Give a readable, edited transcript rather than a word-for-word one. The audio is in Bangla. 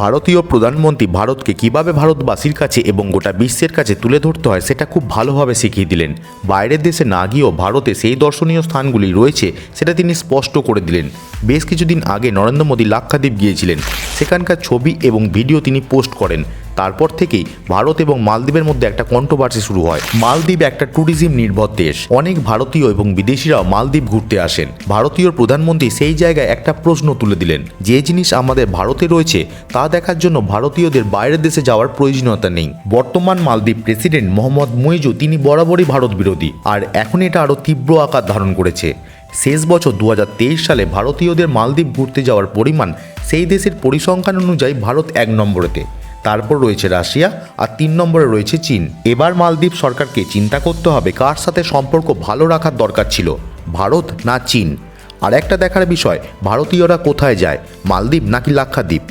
ভারতীয় প্রধানমন্ত্রী ভারতকে কিভাবে ভারতবাসীর কাছে এবং গোটা বিশ্বের কাছে তুলে ধরতে হয় সেটা খুব ভালোভাবে শিখিয়ে দিলেন। বাইরের দেশে না গিয়েও ভারতে সেই দর্শনীয় স্থানগুলি রয়েছে সেটা তিনি স্পষ্ট করে দিলেন। বেশ কিছুদিন আগে নরেন্দ্র মোদী লাক্ষাদ্বীপ গিয়েছিলেন, সেখানকার ছবি এবং ভিডিও তিনি পোস্ট করেন। তারপর থেকেই ভারত এবং মালদ্বীপের মধ্যে একটা কন্ট্রোভার্সি শুরু হয়। মালদ্বীপ একটা ট্যুরিজম নির্ভর দেশ, অনেক ভারতীয় এবং বিদেশিরাও মালদ্বীপ ঘুরতে আসেন। ভারতীয় প্রধানমন্ত্রী সেই জায়গায় একটা প্রশ্ন তুলে দিলেন, যে জিনিস আমাদের ভারতে রয়েছে তা দেখার জন্য ভারতীয়দের বাইরের দেশে যাওয়ার প্রয়োজনীয়তা নেই। বর্তমান মালদ্বীপ প্রেসিডেন্ট মোহাম্মদ মুইজু তিনি বরাবরই ভারত বিরোধী, আর এখন এটা আরও তীব্র আকার ধারণ করেছে। শেষ বছর 2023 সালে ভারতীয়দের মালদ্বীপ ঘুরতে যাওয়ার পরিমাণ সেই দেশের পরিসংখ্যান অনুযায়ী ভারত 1 নম্বরেতে, তারপর রয়েছে রাশিয়া আর 3 নম্বরে রয়েছে চীন। এবার মালদ্বীপ সরকারকে চিন্তা করতে হবে কার সাথে সম্পর্ক ভালো রাখার দরকার ছিল, ভারত না চীন। আর একটা দেখার বিষয়, ভারতীয়রা কোথায় যায়, মালদ্বীপ নাকি লাক্ষাদ্বীপ।